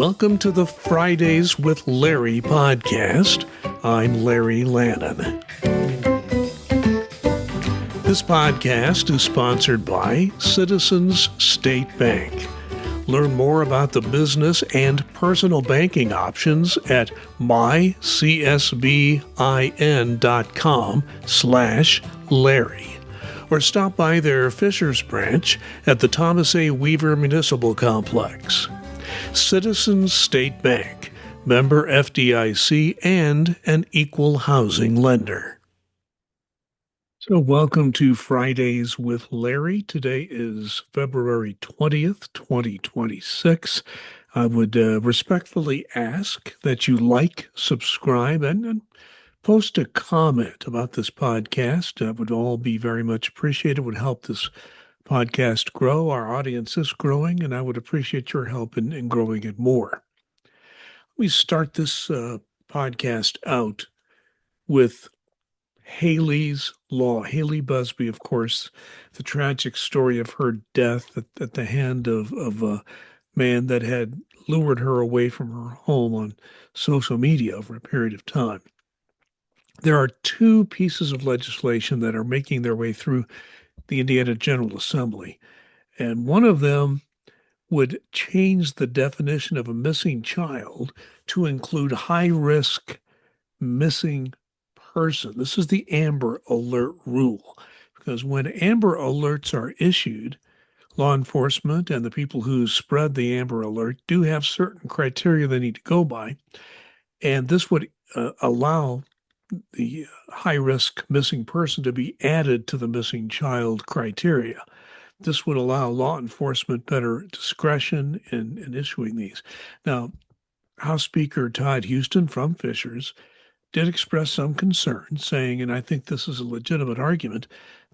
Welcome to the Fridays with Larry podcast. I'm Larry Lannan. This podcast is sponsored by Citizens State Bank. Learn more about the business and personal banking options at mycsbin.com/Larry. Or stop by their Fishers branch at the Thomas A. Weaver Municipal Complex. Citizens State Bank, member FDIC, and an equal housing lender. So welcome to Fridays with Larry. Today is February 20th, 2026. I would respectfully ask that you like, subscribe, and post a comment about this podcast. That would all be very much appreciated. It would help this podcast grow. Our audience is growing, and I would appreciate your help in growing it more. Let me start this podcast out with Hailey's Law. Hailey Busby, of course, the tragic story of her death at the hand of a man that had lured her away from her home on social media over a period of time. There are two pieces of legislation that are making their way through the Indiana General Assembly, and one of them would change the definition of a missing child to include high-risk missing person. This is the Amber Alert rule, because when Amber Alerts are issued, law enforcement and the people who spread the Amber Alert do have certain criteria they need to go by, and this would allow the high-risk missing person to be added to the missing child criteria. This would allow law enforcement better discretion in issuing these. Now, House Speaker Todd Houston from Fishers did express some concern, saying, and I think this is a legitimate argument,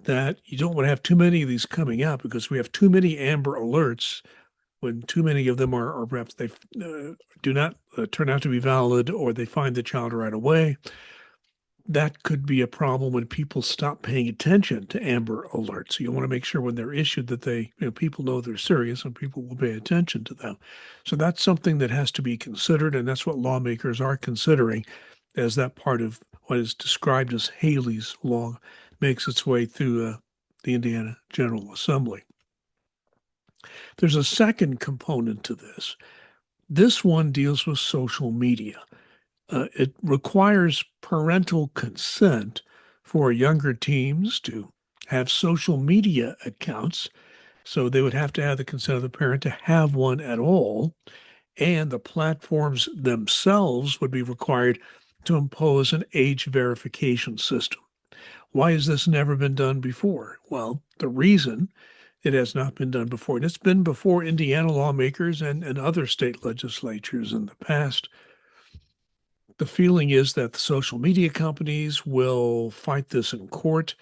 that you don't want to have too many of these coming out because we have too many Amber Alerts when too many of them are perhaps they do not turn out to be valid, or they find the child right away. That could be a problem when people stop paying attention to Amber Alerts. So you want to make sure when they're issued that people know they're serious and people will pay attention to them. So that's something that has to be considered, and that's what lawmakers are considering as that part of what is described as Hailey's Law makes its way through the Indiana General Assembly. There's a second component to this. This one deals with social media. It requires parental consent for younger teens to have social media accounts. So they would have to have the consent of the parent to have one at all. And the platforms themselves would be required to impose an age verification system. Why has this never been done before? Well, the reason it has not been done before, and it's been before Indiana lawmakers and other state legislatures in the past, the feeling is that the social media companies will fight this in court,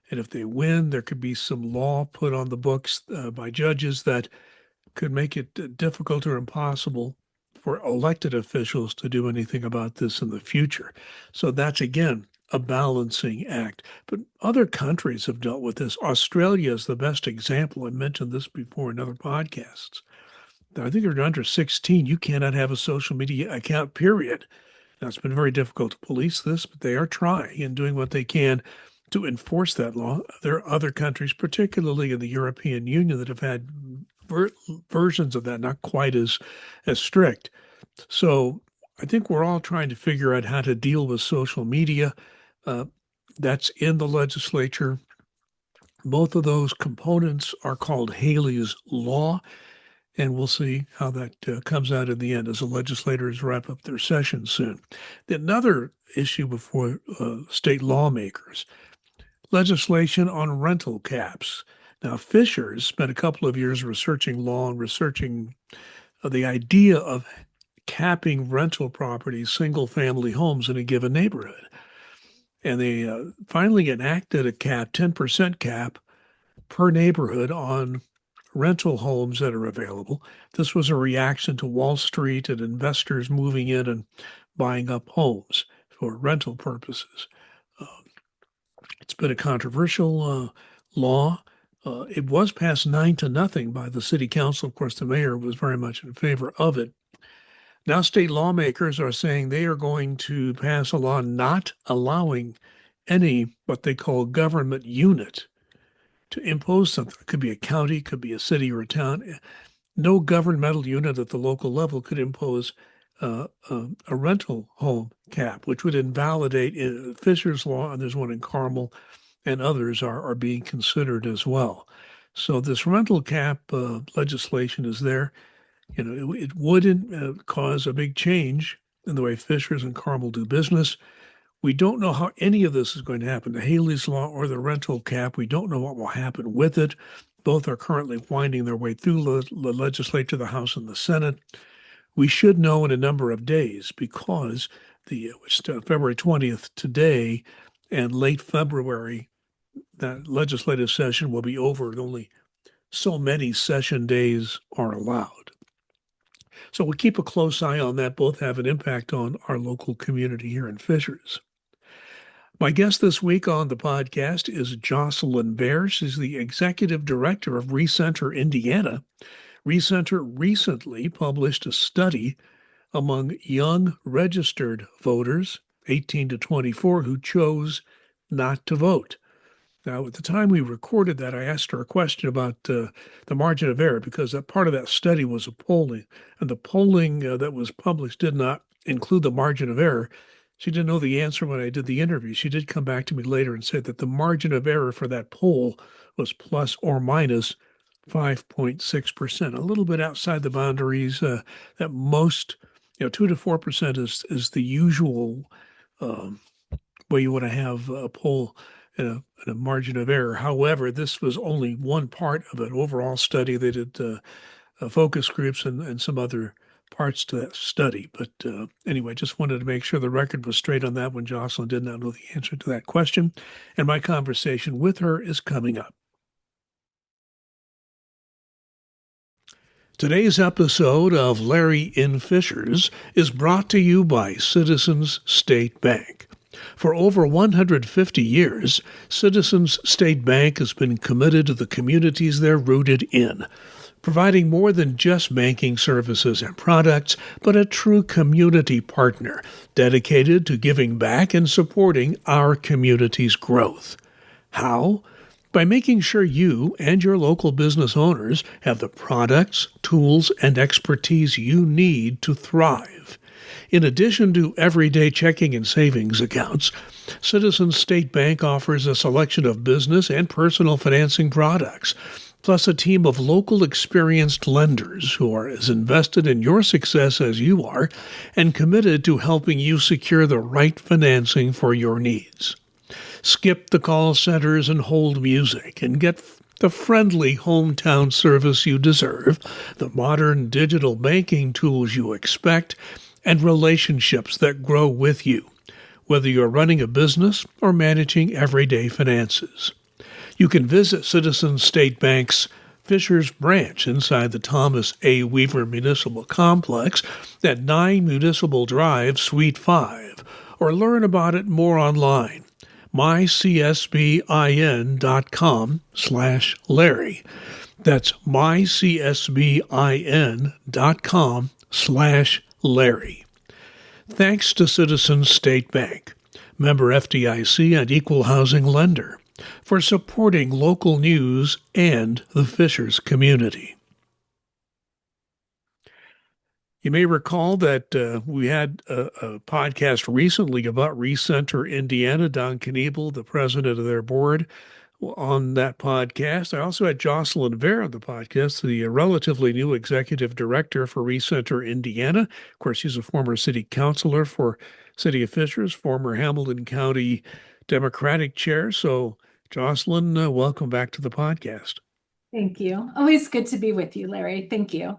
and if they win, there could be some law put on the books by judges that could make it difficult or impossible for elected officials to do anything about this in the future. So that's, again, a balancing act. But other countries have dealt with this. Australia is the best example. I mentioned this before in other podcasts. I think if you're under 16, you cannot have a social media account, period. Now, it's been very difficult to police this, but they are trying and doing what they can to enforce that law. There are other countries, particularly in the European Union, that have had versions of that, not quite as strict. So I think we're all trying to figure out how to deal with social media. That's in the legislature. Both of those components are called Hailey's Law. And we'll see how that comes out in the end as the legislators wrap up their session soon. Another issue before state lawmakers, legislation on rental caps. Now, Fishers spent a couple of years researching law and researching the idea of capping rental properties, single-family homes in a given neighborhood. And they finally enacted a cap, 10% cap per neighborhood on rental homes that are available. This was a reaction to Wall Street and investors moving in and buying up homes for rental purposes. It's been a controversial law. It was passed 9-0 by the city council. Of course, the mayor was very much in favor of it. Now, state lawmakers are saying they are going to pass a law not allowing any what they call government unit to impose something. It could be a county, could be a city or a town. No governmental unit at the local level could impose a rental home cap, which would invalidate Fisher's law, and there's one in Carmel, and others are being considered as well. So this rental cap legislation is there. It wouldn't cause a big change in the way Fishers and Carmel do business. We don't know how any of this is going to happen, the Hailey's Law or the rental cap. We don't know what will happen with it. Both are currently winding their way through the legislature, the House and the Senate. We should know in a number of days because it's February 20th today, and late February, that legislative session will be over, and only so many session days are allowed. So we'll keep a close eye on that. Both have an impact on our local community here in Fishers. My guest this week on the podcast is Jocelyn Vare. She's the executive director of Recenter Indiana. Recenter recently published a study among young registered voters, 18 to 24, who chose not to vote. Now, at the time we recorded that, I asked her a question about the margin of error because that part of that study was a polling, and the polling that was published did not include the margin of error. She didn't know the answer when I did the interview. She did come back to me later and said that the margin of error for that poll was plus or minus 5.6%, a little bit outside the boundaries that most, 2 to 4% is the usual way you want to have a poll and a margin of error. However, this was only one part of an overall study. They did focus groups and some other parts to that study. But anyway, just wanted to make sure the record was straight on that when Jocelyn did not know the answer to that question. And my conversation with her is coming up. Today's episode of Larry in Fishers is brought to you by Citizens State Bank. For over 150 years, Citizens State Bank has been committed to the communities they're rooted in, providing more than just banking services and products, but a true community partner dedicated to giving back and supporting our community's growth. How? By making sure you and your local business owners have the products, tools, and expertise you need to thrive. In addition to everyday checking and savings accounts, Citizens State Bank offers a selection of business and personal financing products, plus a team of local experienced lenders who are as invested in your success as you are and committed to helping you secure the right financing for your needs. Skip the call centers and hold music and get the friendly hometown service you deserve, the modern digital banking tools you expect, and relationships that grow with you, whether you're running a business or managing everyday finances. You can visit Citizens State Bank's Fishers branch inside the Thomas A. Weaver Municipal Complex at 9 Municipal Drive, Suite 5, or learn about it more online. mycsbin.com/Larry. That's mycsbin.com/Larry. Thanks to Citizens State Bank, member FDIC and equal housing lender, for supporting local news and the Fishers community. You may recall that we had a podcast recently about Recenter Indiana. Don Kniebel, the president of their board, on that podcast. I also had Jocelyn Vare on the podcast, the relatively new executive director for Recenter Indiana. Of course, she's a former city councilor for City of Fishers, former Hamilton County Democratic chair. So, Jocelyn, welcome back to the podcast. Thank you. Always good to be with you, Larry. Thank you.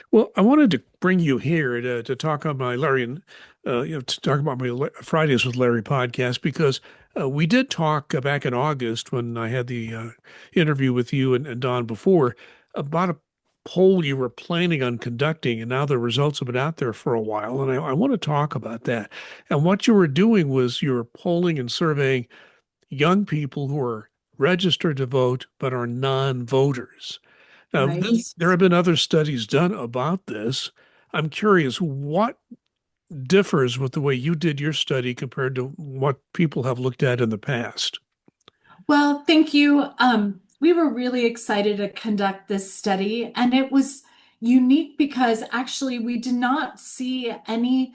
Well, I wanted to bring you here to talk on my Larry and to talk about my Fridays with Larry podcast because we did talk back in August when I had the interview with you and Don before about a poll you were planning on conducting, and now the results have been out there for a while, and I want to talk about that. And what you were doing was you were polling and surveying young people who are registered to vote but are non-voters. Right. There have been other studies done about this. I'm curious, what differs with the way you did your study compared to what people have looked at in the past? Well, thank you. We were really excited to conduct this study, and it was unique because actually we did not see any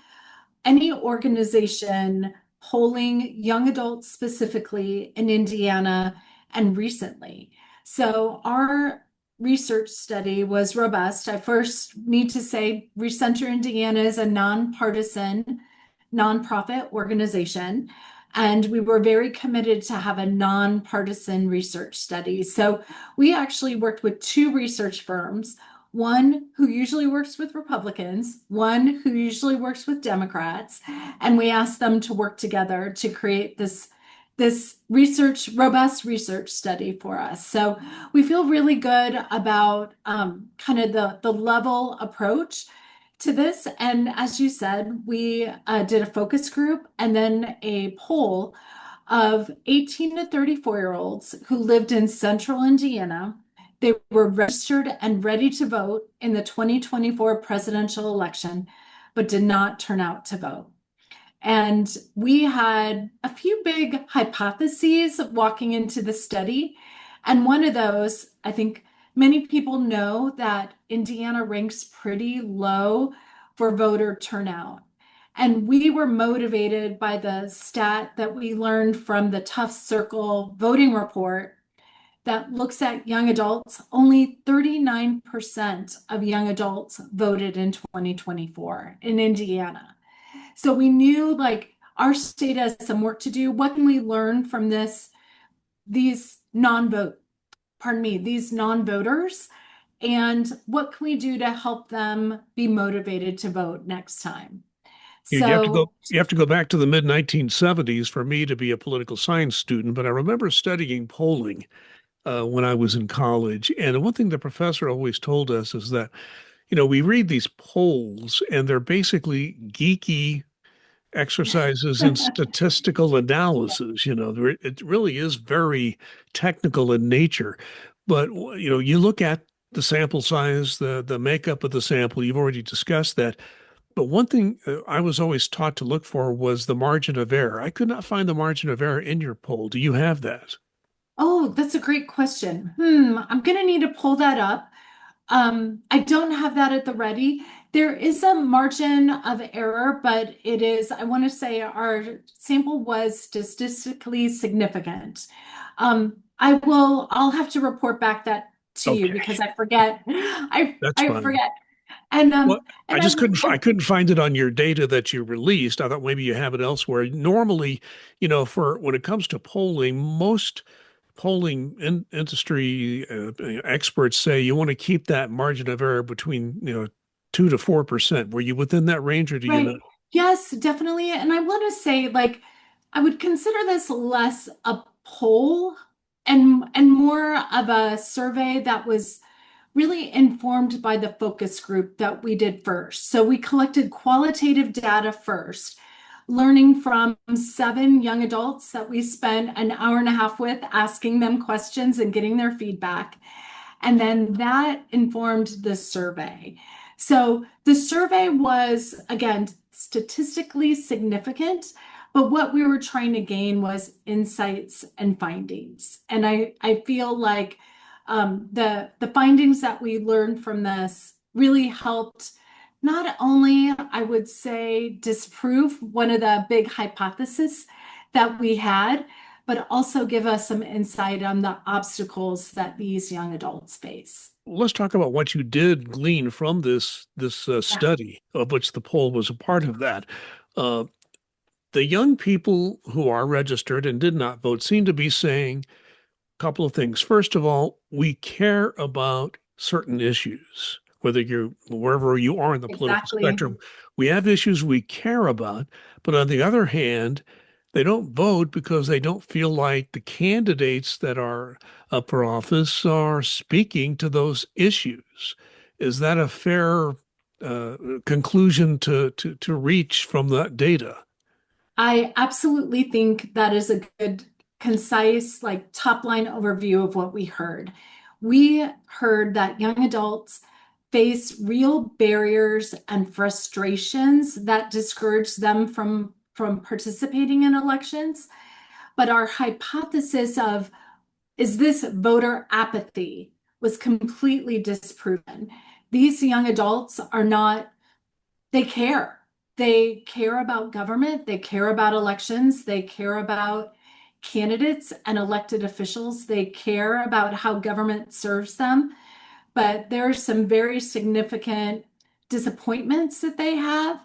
organization polling young adults specifically in Indiana and recently. So our research study was robust. I first need to say Recenter Indiana is a nonpartisan nonprofit organization. And we were very committed to have a nonpartisan research study. So we actually worked with two research firms, one who usually works with Republicans, one who usually works with Democrats, and we asked them to work together to create this robust research study for us. So we feel really good about kind of the level approach to this. And as you said, we did a focus group and then a poll of 18 to 34-year-olds who lived in central Indiana. They were registered and ready to vote in the 2024 presidential election, but did not turn out to vote. And we had a few big hypotheses walking into the study. And one of those, I think many people know that Indiana ranks pretty low for voter turnout. And we were motivated by the stat that we learned from the Tough Circle voting report that looks at young adults. Only 39% of young adults voted in 2024 in Indiana. So we knew like our state has some work to do. What can we learn from these these non-voters? And what can we do to help them be motivated to vote next time? So, You have to go back to the mid 1970s for me to be a political science student, but I remember studying polling when I was in college. And one thing the professor always told us is that, we read these polls and they're basically geeky exercises in statistical analysis. It really is very technical in nature. But, you look at the sample size, the makeup of the sample, you've already discussed that. But one thing I was always taught to look for was the margin of error. I could not find the margin of error in your poll. Do you have that? oh, that's a great question. I'm going to need to pull that up. I don't have that at the ready. There is a margin of error, but I want to say our sample was statistically significant. I'll have to report back that to you Okay, because I forget. that's I fine. forget. And Well, and I couldn't find it on your data that you released. I thought maybe you have it elsewhere. Normally, for when it comes to polling, most industry experts say you want to keep that margin of error between 2 to 4%. Were you within that range, or do you know? right. Yes, definitely. And I want to say, like, I would consider this less a poll and more of a survey that was really informed by the focus group that we did first. So we collected qualitative data first, learning from 7 young adults that we spent an hour and a half with, asking them questions and getting their feedback. And then that informed the survey. So the survey was, again, statistically significant, but what we were trying to gain was insights and findings. And I feel like the findings that we learned from this really helped not only, I would say, disprove one of the big hypotheses that we had, but also give us some insight on the obstacles that these young adults face. Let's talk about what you did glean from this Yeah, study, of which the poll was a part of that. Uh, the young people who are registered and did not vote seem to be saying couple of things. First of all, we care about certain issues, whether you're wherever you are in the political exactly. spectrum. We have issues we care about, but on the other hand, they don't vote because they don't feel like the candidates that are up for office are speaking to those issues. Is that a fair conclusion to reach from that data? I absolutely think that is a good, concise, top line overview of what we heard. We heard that young adults face real barriers and frustrations that discourage them from participating in elections. But our hypothesis of is this voter apathy was completely disproven. These young adults are not, they care. They care about government, they care about elections, they care about candidates and elected officials, they care about how government serves them. But there are some very significant disappointments that they have.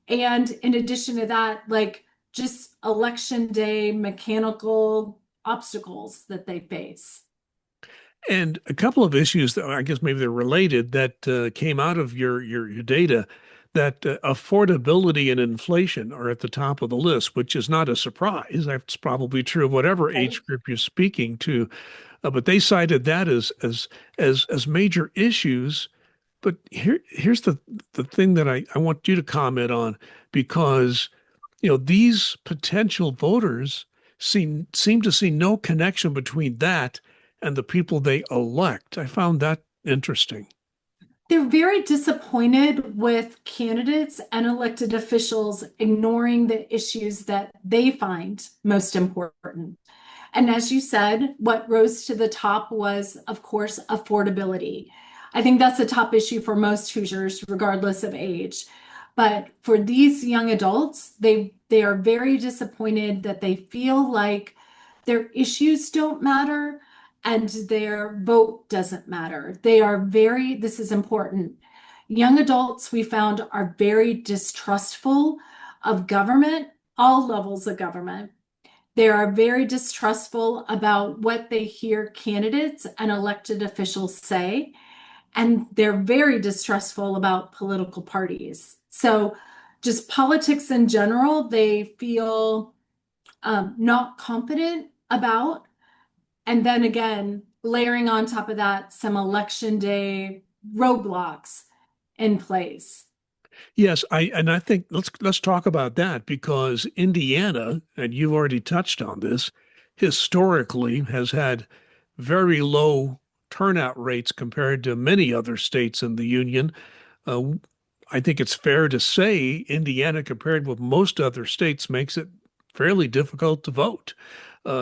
And in addition to that, like just election day mechanical obstacles that they face. And a couple of issues that I guess maybe they're related that came out of your data, that affordability and inflation are at the top of the list, which is not a surprise. That's probably true of whatever age group you're speaking to. But they cited that as major issues. But here's the thing that I want you to comment on, because these potential voters seem to see no connection between that and the people they elect. I found that interesting. They're very disappointed with candidates and elected officials ignoring the issues that they find most important. And as you said, what rose to the top was, of course, affordability. I think that's a top issue for most Hoosiers, regardless of age. But for these young adults, they are very disappointed that they feel like their issues don't matter and their vote doesn't matter. They are very, this is important. Young adults, we found, are very distrustful of government, all levels of government. They are very distrustful about what they hear candidates and elected officials say, and they're very distrustful about political parties. So, just politics in general, they feel not confident about. And then again, layering on top of that, some election day roadblocks in place. Yes, I think let's talk about that, because Indiana, and you've already touched on this, historically has had very low turnout rates compared to many other states in the union. Uh, I think it's fair to say Indiana, compared with most other states, makes it fairly difficult to vote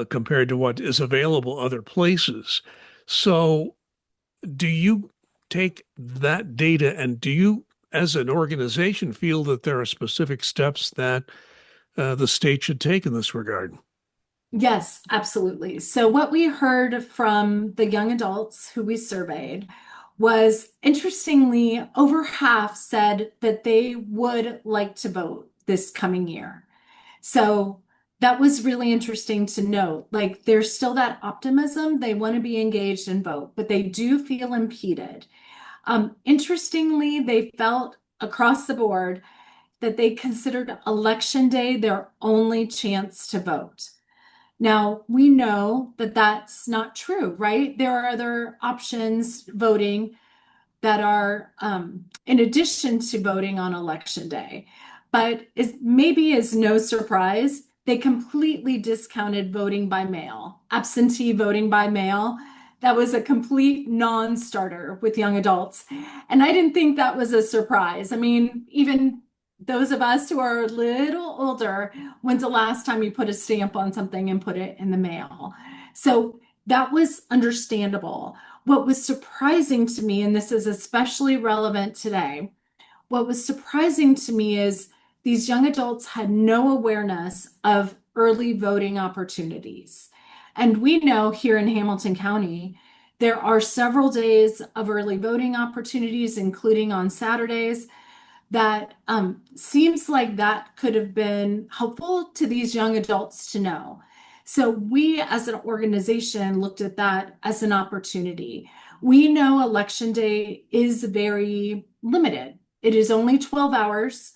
compared to what is available other places. So, do you take that data, and do you, as an organization, feel that there are specific steps that the state should take in this regard? Yes, absolutely. So, what we heard from the young adults who we surveyed was, interestingly, over half said that they would like to vote this coming year. So, that was really interesting to note. Like, there's still that optimism. They want to be engaged and vote, but they do feel impeded. Interestingly, they felt across the board that they considered election day their only chance to vote. Now, we know that that's not true, right? There are other options voting that are in addition to voting on election day. But maybe is no surprise, they completely discounted voting by mail, absentee voting by mail. That was a complete non-starter with young adults. And I didn't think that was a surprise. I mean, even those of us who are a little older, when's the last time you put a stamp on something and put it in the mail? So that was understandable. What was surprising to me, and this is especially relevant today, what was surprising to me is these young adults had no awareness of early voting opportunities. And we know here in Hamilton County, there are several days of early voting opportunities, including on Saturdays, that seems like that could have been helpful to these young adults to know. So we as an organization looked at that as an opportunity. We know election day is very limited. It is only 12 hours.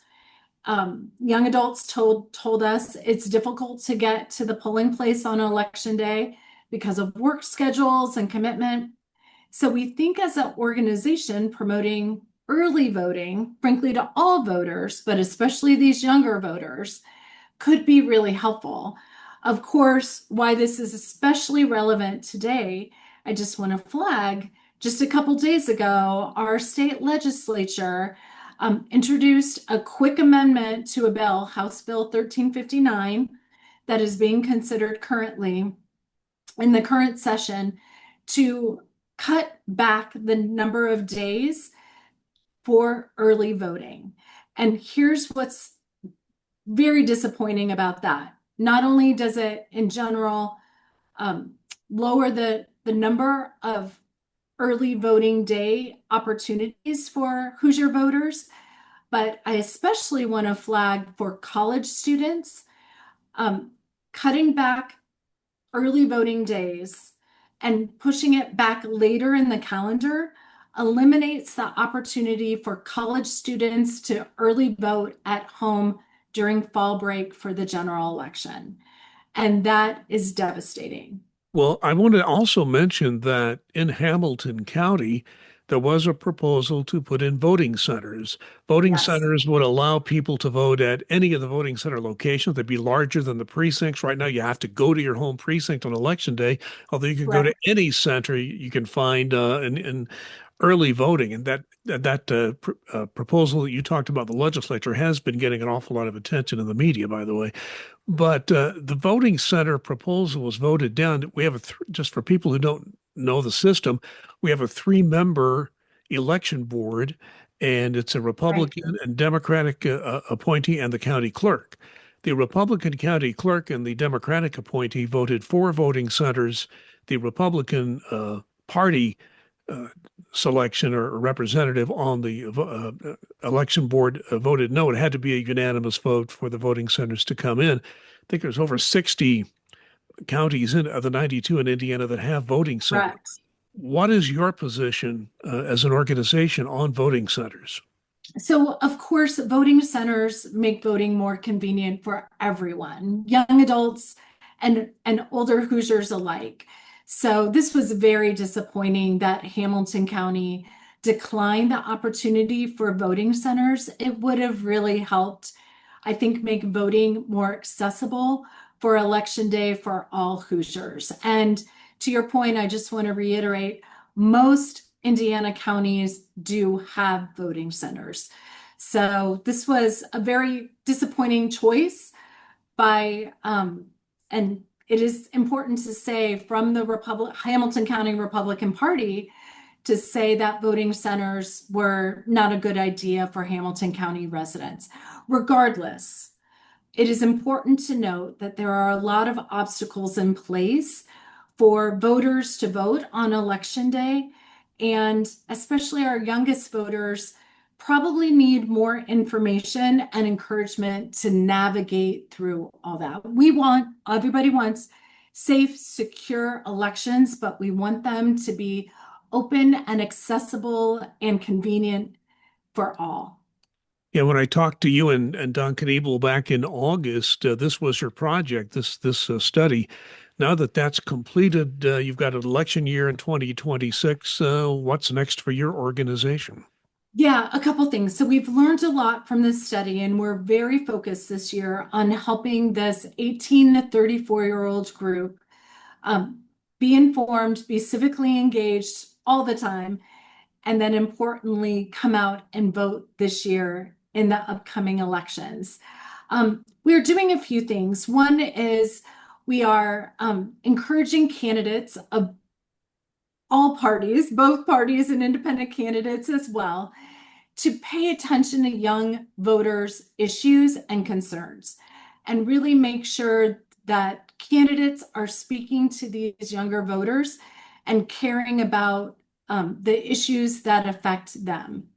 Young adults told us it's difficult to get to the polling place on election day because of work schedules and commitment. So we think as an organization promoting early voting, frankly, to all voters, but especially these younger voters, could be really helpful. Of course, why this is especially relevant today, I just want to flag just a couple days ago, our state legislature introduced a quick amendment to a bill, House Bill 1359, that is being considered currently in the current session to cut back the number of days for early voting. And here's what's very disappointing about that. Not only does it, in general, lower the number of early voting day opportunities for Hoosier voters, but I especially want to flag for college students, cutting back early voting days and pushing it back later in the calendar eliminates the opportunity for college students to early vote at home during fall break for the general election. And that is devastating. Well, I want to also mention that in Hamilton County, there was a proposal to put in voting centers. Voting Yes, centers would allow people to vote at any of the voting center locations. They'd be larger than the precincts. Right now, you have to go to your home precinct on election day, although you can go to correct. any center you can find in early voting. And that proposal that you talked about, the legislature has been getting an awful lot of attention in the media, by the way. But the voting center proposal was voted down. We have just for people who don't know the system, we have a three-member election board, and it's a Right. Republican and Democratic appointee and the county clerk. The Republican county clerk and the Democratic appointee voted for voting centers. The Republican party uh, selection or representative on the election board voted no. It had to be a unanimous vote for the voting centers to come in. I think there's over 60 counties in of the 92 in Indiana that have voting centers. Correct. What is your position as an organization on voting centers? So, of course, voting centers make voting more convenient for everyone, young adults and older Hoosiers alike. So, this was very disappointing that Hamilton County declined the opportunity for voting centers. It would have really helped, I think, make voting more accessible for Election Day for all Hoosiers. And to your point, I just want to reiterate most Indiana counties do have voting centers. So this was a very disappointing choice by, and it is important to say from the Hamilton County Republican Party to say that voting centers were not a good idea for Hamilton County residents. Regardless, it is important to note that there are a lot of obstacles in place for voters to vote on election day, and especially our youngest voters probably need more information and encouragement to navigate through all that. Everybody wants safe, secure elections, but we want them to be open and accessible and convenient for all. Yeah, when I talked to you and Duncan Ebel back in August, this was your project, this study. Now that that's completed, you've got an election year in 2026. What's next for your organization? Yeah, a couple things. So we've learned a lot from this study, and we're very focused this year on helping this 18 to 34-year-old group um, be informed, be civically engaged all the time, and then importantly, come out and vote this year in the upcoming elections. We're doing a few things. One is we are encouraging candidates of all parties, both parties and independent candidates as well, to pay attention to young voters' issues and concerns and really make sure that candidates are speaking to these younger voters and caring about the issues that affect them.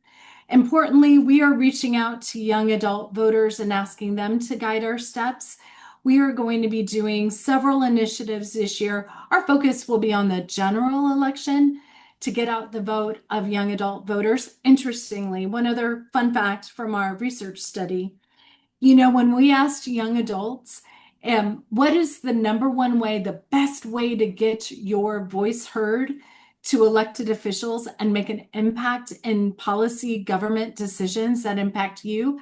Importantly, we are reaching out to young adult voters and asking them to guide our steps. We are going to be doing several initiatives this year. Our focus will be on the general election to get out the vote of young adult voters. Interestingly, one other fun fact from our research study, when we asked young adults, what is the number one way, the best way to get your voice heard to elected officials and make an impact in policy government decisions that impact you?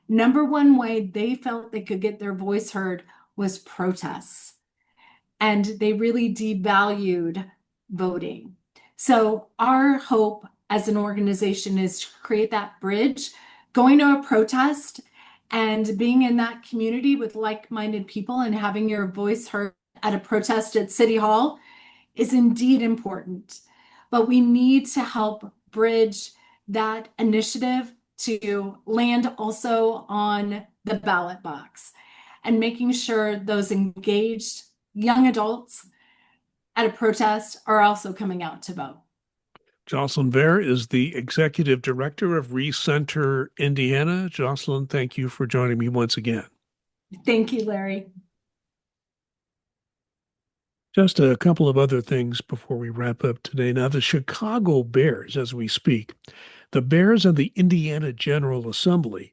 Number one way they felt they could get their voice heard was protests. And they really devalued voting. So our hope as an organization is to create that bridge, going to a protest and being in that community with like-minded people and having your voice heard at a protest at City Hall is indeed important. But we need to help bridge that initiative to land also on the ballot box and making sure those engaged young adults at a protest are also coming out to vote. Jocelyn Vare is the Executive Director of Recenter Indiana. Jocelyn, thank you for joining me once again. Thank you, Larry. Just a couple of other things before we wrap up today. Now, the Chicago Bears, as we speak, the Bears and the Indiana General Assembly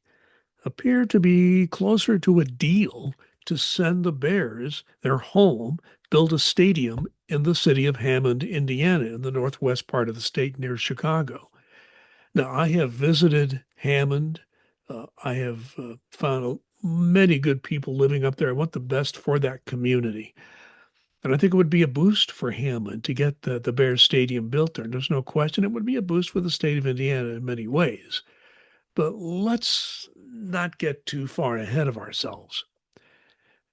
appear to be closer to a deal to send the Bears their home, build a stadium in the city of Hammond, Indiana, in the northwest part of the state near Chicago. Now, I have visited Hammond. I have found many good people living up there. I want the best for that community. And I think it would be a boost for Hammond to get the Bears Stadium built there. There's no question it would be a boost for the state of Indiana in many ways. But let's not get too far ahead of ourselves.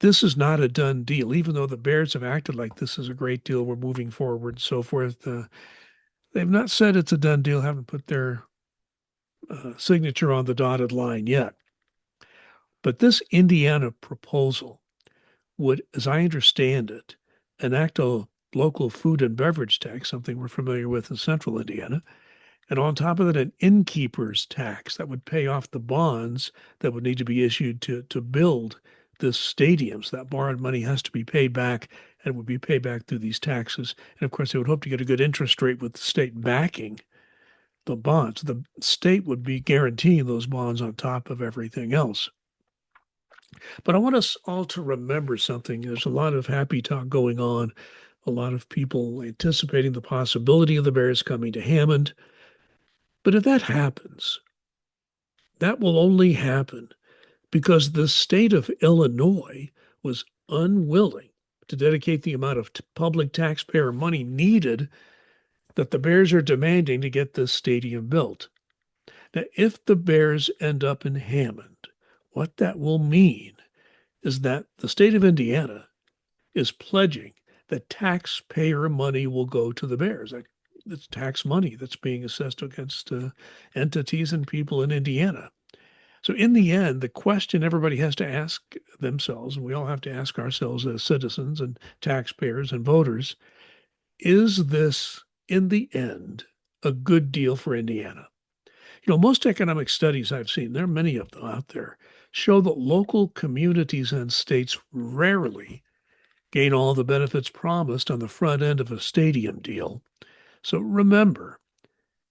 This is not a done deal, even though the Bears have acted like this is a great deal. We're moving forward and so forth. They've not said it's a done deal, haven't put their signature on the dotted line yet. But this Indiana proposal would, as I understand it, enact a local food and beverage tax, something we're familiar with in central Indiana, and on top of that, an innkeeper's tax that would pay off the bonds that would need to be issued to build this stadium. So that borrowed money has to be paid back and would be paid back through these taxes. And of course, they would hope to get a good interest rate with the state backing the bonds. The state would be guaranteeing those bonds on top of everything else. But I want us all to remember something. There's a lot of happy talk going on, a lot of people anticipating the possibility of the Bears coming to Hammond. But if that happens, that will only happen because the state of Illinois was unwilling to dedicate the amount of public taxpayer money needed that the Bears are demanding to get this stadium built. Now, if the Bears end up in Hammond, what that will mean is that the state of Indiana is pledging that taxpayer money will go to the Bears. It's tax money that's being assessed against entities and people in Indiana. So in the end, the question everybody has to ask themselves, and we all have to ask ourselves as citizens and taxpayers and voters, is this, in the end, a good deal for Indiana? Most economic studies I've seen, there are many of them out there, show that local communities and states rarely gain all the benefits promised on the front end of a stadium deal. So remember,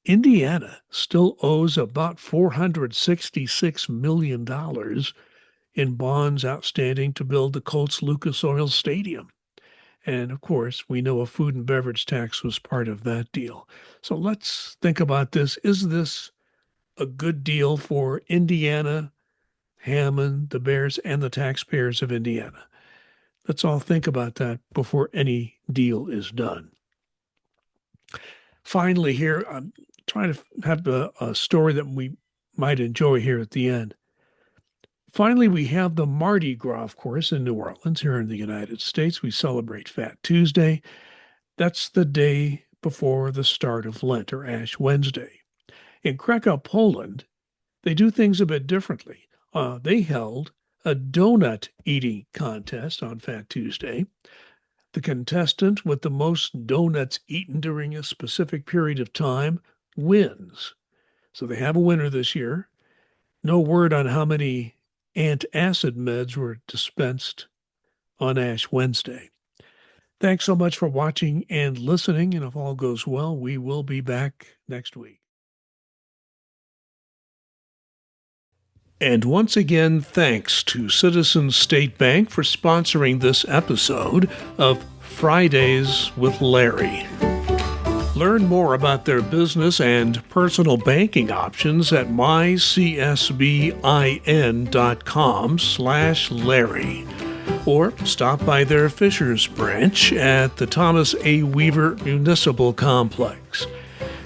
Indiana still owes about $466 million in bonds outstanding to build the Colts Lucas Oil Stadium. And of course, we know a food and beverage tax was part of that deal. So let's think about this. Is this a good deal for Indiana, Hammond, the Bears, and the taxpayers of Indiana? Let's all think about that before any deal is done. Finally, here, I'm trying to have a story that we might enjoy here at the end. Finally, we have the Mardi Gras, of course, in New Orleans, here in the United States. We celebrate Fat Tuesday. That's the day before the start of Lent, or Ash Wednesday. In Krakow, Poland, they do things a bit differently. They held a donut eating contest on Fat Tuesday. The contestant with the most donuts eaten during a specific period of time wins. So they have a winner this year. No word on how many antacid meds were dispensed on Ash Wednesday. Thanks so much for watching and listening, and if all goes well, we will be back next week. And once again, thanks to Citizens State Bank for sponsoring this episode of Fridays with Larry. Learn more about their business and personal banking options at mycsbin.com/Larry. or stop by their Fishers branch at the Thomas A. Weaver Municipal Complex.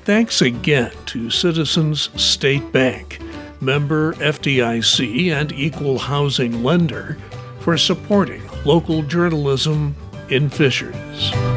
Thanks again to Citizens State Bank, member FDIC and equal housing lender, for supporting local journalism in Fishers.